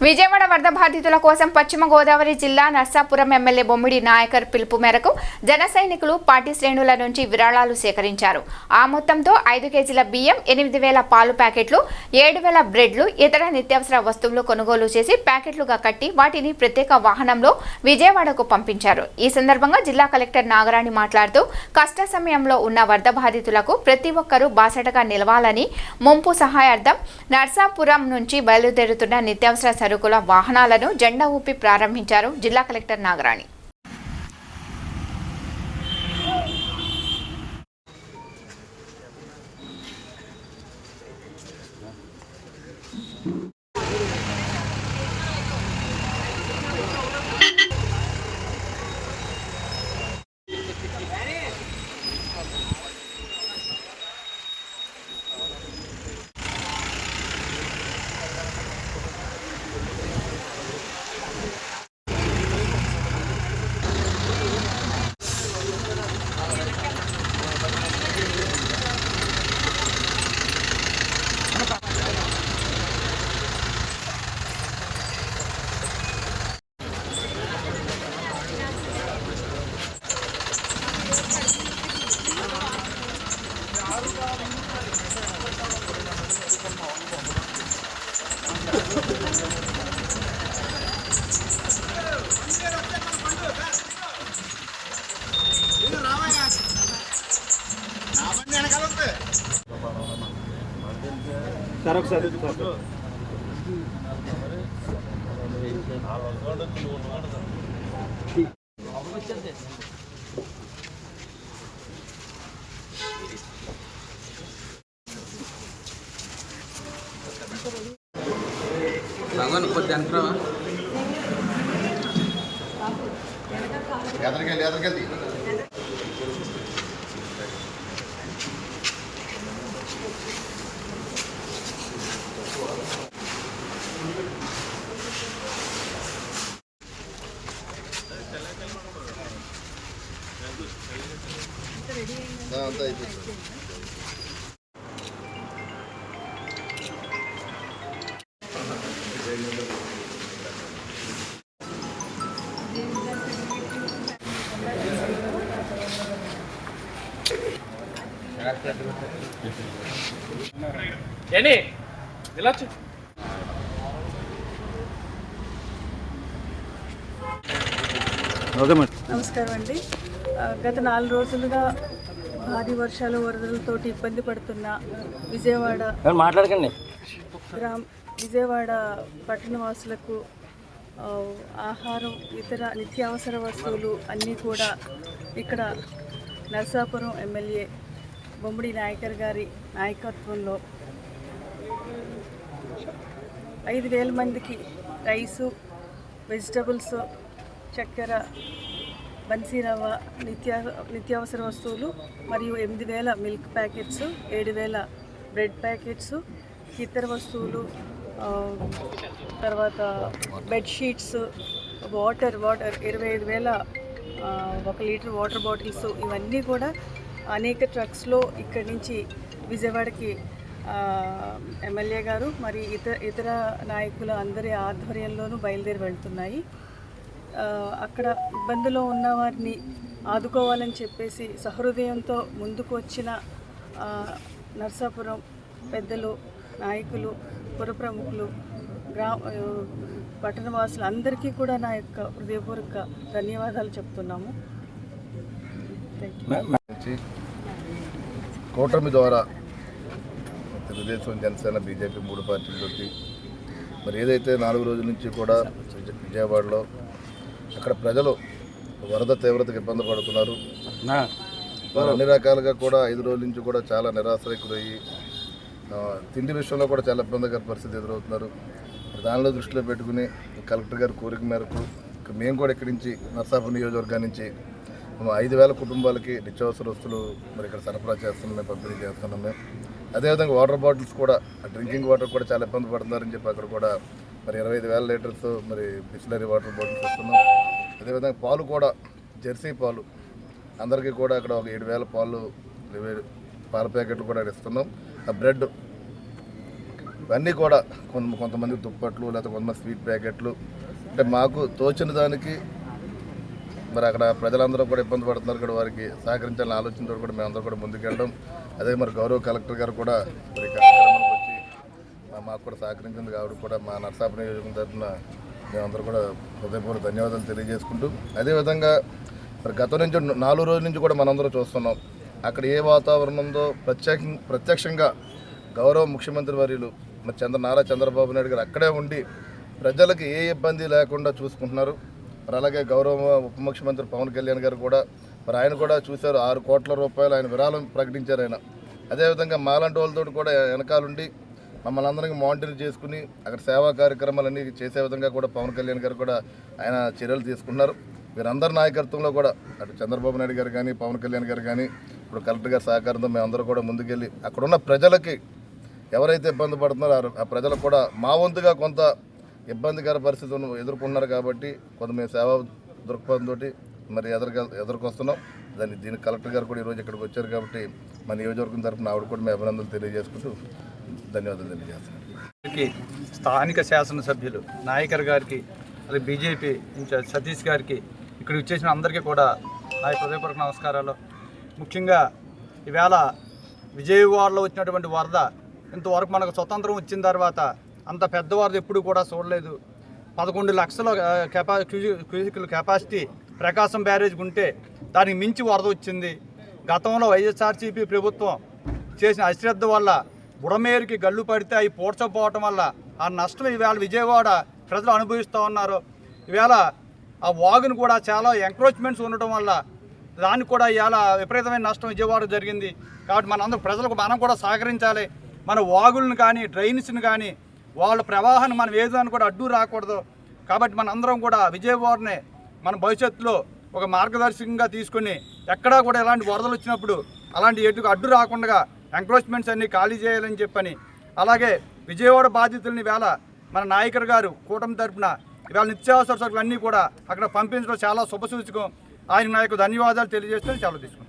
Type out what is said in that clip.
విజయవాడ వరద బాధితుల కోసం పశ్చిమ గోదావరి జిల్లా నర్సాపురం ఎమ్మెల్యే బొమ్మిడి నాయకర్ పిలుపు మేరకు జన సైనికులు పార్టీ శ్రేణుల నుంచి విరాళాలు సేకరించారు. ఆ మొత్తంతో 5 కేజీల బియ్యం, 8,000 పాలు ప్యాకెట్లు, 7,000 బ్రెడ్లు, ఇతర నిత్యావసర వస్తువులు కొనుగోలు చేసి ప్యాకెట్లుగా కట్టి వాటిని ప్రత్యేక వాహనంలో విజయవాడకు పంపించారు. ఈ సందర్భంగా జిల్లా కలెక్టర్ నాగరాణి మాట్లాడుతూ కష్ట సమయంలో ఉన్న వరద బాధితులకు ప్రతి ఒక్కరూ బాసటగా నిలవాలని, ముంపు సహాయార్థం నర్సాపురం నుంచి బయలుదేరుతున్న నిత్యావసర సరుకుల వాహనాలను జెండా ఊపి ప్రారంభించారు జిల్లా కలెక్టర్ నాగరాణి. నమస్కారం అండి. గత 4 రోజులుగా భారీ వర్షాలు వరదలతో ఇబ్బంది పడుతున్న విజయవాడ పట్టణవాసులకు ఆహారం, ఇతర నిత్యావసర వస్తువులు అన్నీ కూడా ఇక్కడ నర్సాపురం ఎమ్మెల్యే బొమ్మిడి నాయకర్ గారి నాయకత్వంలో 5,000 మందికి రైసు, వెజిటబుల్స్, చక్కెర, బన్సీరవ్వ, నిత్యావసర వస్తువులు మరియు 8,000 మిల్క్ ప్యాకెట్స్, 7,000 బ్రెడ్ ప్యాకెట్స్, ఇతర వస్తువులు, తర్వాత bedsheets, water 25,000 1 litre water bottles, ఇవన్నీ కూడా అనేక ట్రక్స్లో ఇక్కడి నుంచి విజయవాడకి ఎమ్మెల్యే గారు మరి ఇతర నాయకుల అందరి ఆధ్వర్యంలోనూ బయలుదేరి వెళ్తున్నాయి. అక్కడ ఇబ్బందులో ఉన్న వారిని ఆదుకోవాలని చెప్పేసి సహృదయంతో ముందుకు వచ్చిన నర్సాపురం పెద్దలు, నాయకులు, పుర ప్రముఖులు, పట్టణవాసులు అందరికీ కూడా నా యొక్క హృదయపూర్వక ధన్యవాదాలు చెప్తున్నాము. కూటమి ద్వారా తెలుగుదేశం, జనసేన, బీజేపీ 3 పార్టీలతోటి మరి ఏదైతే 4 రోజుల నుంచి కూడా విజయవాడలో అక్కడ ప్రజలు వరద తీవ్రతకు ఇబ్బంది పడుతున్నారు. అన్ని రకాలుగా కూడా 5 రోజుల నుంచి కూడా చాలా నిరాశ్రయకులయ్యి తిండి విషయంలో కూడా చాలా ఇబ్బందికర పరిస్థితి ఎదురవుతున్నారు. దానిలో దృష్టిలో పెట్టుకుని కలెక్టర్ గారి కోరిక మేరకు మేము కూడా ఇక్కడి నుంచి నర్సాపురం నియోజకవర్గం నుంచి 5,000 కుటుంబాలకి నిత్యావసర వస్తువులు మరి ఇక్కడ సరఫరా చేస్తున్నాం, మేము పంపిణీ చేస్తున్నాం. మేము అదేవిధంగా వాటర్ బాటిల్స్ కూడా, డ్రింకింగ్ వాటర్ కూడా చాలా ఇబ్బంది పడుతున్నారని చెప్పి అక్కడ కూడా మరి 25,000 లీటర్స్ మరి బిస్లరీ వాటర్ బాటిల్స్ ఇస్తున్నాం. అదేవిధంగా పాలు కూడా, జెర్సీ పాలు అందరికీ కూడా అక్కడ ఒక 7,000 పాల ప్యాకెట్లు కూడా ఇస్తున్నాం. ఆ బ్రెడ్ ఇవన్నీ కూడా కొంతమంది దుప్పట్లు లేకపోతే కొంతమంది స్వీట్ ప్యాకెట్లు అంటే మాకు తోచిన దానికి మరి అక్కడ ప్రజలందరూ కూడా ఇబ్బంది పడుతున్నారు కూడా వారికి సహకరించాలని ఆలోచనతో కూడా మేమందరూ కూడా ముందుకెళ్ళడం. అదే మరి గౌరవ కలెక్టర్ గారు కూడా మరి కార్యక్రమానికి వచ్చి మాకు కూడా సహకరించింది కాబట్టి కూడా మా నర్సాపురం నియోజకవర్గం తరఫున మేమందరూ కూడా హృదయపూర్వక ధన్యవాదాలు తెలియజేసుకుంటూ అదేవిధంగా మరి గత నుంచి 4 రోజుల నుంచి కూడా మనందరూ చూస్తున్నాం అక్కడ ఏ వాతావరణం ఉందో ప్రత్యక్షంగా గౌరవ ముఖ్యమంత్రి వర్యులు మరి నారా చంద్రబాబు నాయుడు గారు అక్కడే ఉండి ప్రజలకు ఏ ఇబ్బంది లేకుండా చూసుకుంటున్నారు. మరి అలాగే గౌరవ ఉప ముఖ్యమంత్రి పవన్ కళ్యాణ్ గారు కూడా మరి ఆయన కూడా చూశారు 6 కోట్ల రూపాయలు ఆయన విరాళం ప్రకటించారు ఆయన. అదేవిధంగా మాలాంటి వాళ్ళతో కూడా వెనకాలండి మమ్మల్ని అందరికీ మానిటర్ చేసుకుని అక్కడ సేవా కార్యక్రమాలన్నీ చేసే విధంగా కూడా పవన్ కళ్యాణ్ గారు కూడా ఆయన చర్యలు తీసుకున్నారు. వీరందరి నాయకత్వంలో కూడా అటు చంద్రబాబు నాయుడు గారు కానీ పవన్ కళ్యాణ్ గారు కానీ ఇప్పుడు కలెక్టర్ గారి సహకారంతో మేమందరూ కూడా ముందుకెళ్ళి అక్కడున్న ప్రజలకి ఎవరైతే ఇబ్బంది పడుతున్నారో ఆ ప్రజలకు కూడా మా వంతుగా కొంత ఇబ్బందికర పరిస్థితులను ఎదుర్కొన్నారు కాబట్టి కొంత మేము సేవా దృక్పథంతో మరి ఎదుర్కొస్తున్నాం. దీనికి కలెక్టర్ గారు కూడా ఈరోజు ఇక్కడికి వచ్చారు కాబట్టి మా నియోజకవర్గం తరఫున ఆవిడ కూడా మేము అభినందనలు తెలియజేసుకుంటూ ధన్యవాదాలు తెలియజేస్తున్నాను. స్థానిక శాసనసభ్యులు నాయకర్ గారికి అలాగే బీజేపీ ఇన్ఛార్జ్ సతీష్ గారికి ఇక్కడ వచ్చేసిన అందరికీ కూడా నా హృదయపూర్వక నమస్కారాలు. ముఖ్యంగా ఈవేళ విజయవాడలో వచ్చినటువంటి వరద ఇంతవరకు మనకు స్వతంత్రం వచ్చిన తర్వాత అంత పెద్ద వరద ఎప్పుడు కూడా చూడలేదు. 11 లక్షల క్యూసిక్ల కెపాసిటీ ప్రకాశం బ్యారేజ్కి ఉంటే దానికి మించి వరద వచ్చింది. గతంలో వైఎస్ఆర్సీపీ ప్రభుత్వం చేసిన అశ్రద్ధ వల్ల బుడమేరుకి గల్లు పడితే అవి పూడ్చపోవటం వల్ల ఆ నష్టం ఈవేళ విజయవాడ ప్రజలు అనుభవిస్తూ ఉన్నారు. ఈవేళ ఆ వాగును కూడా చాలా ఎంక్రోచ్మెంట్స్ ఉండటం వల్ల దానికి కూడా ఇవాళ విపరీతమైన నష్టం విజయవాడ జరిగింది. కాబట్టి మనందరూ ప్రజలకు మనం కూడా సహకరించాలి. మన వాగులను కానీ డ్రైన్స్ని కానీ వాళ్ళ ప్రవాహాన్ని మనం ఏదాన్ని కూడా అడ్డు రాకూడదు. కాబట్టి మనందరం కూడా విజయవాడని మన భవిష్యత్తులో ఒక మార్గదర్శకంగా తీసుకుని ఎక్కడా కూడా ఇలాంటి వరదలు వచ్చినప్పుడు అలాంటి అడ్డు రాకుండా ఎంక్రోచ్మెంట్స్ అన్నీ ఖాళీ చేయాలని చెప్పని, అలాగే విజయవాడ బాధితులని వేళ మన నాయకర్ గారు కూటమి తరపున ఇవాళ నిత్యావసర సరుకులు అన్నీ కూడా అక్కడ పంపించడం చాలా శుభసూచకం. ఆయన నాకు ధన్యవాదాలు తెలియజేస్తూ చాలా తీసుకున్నాను.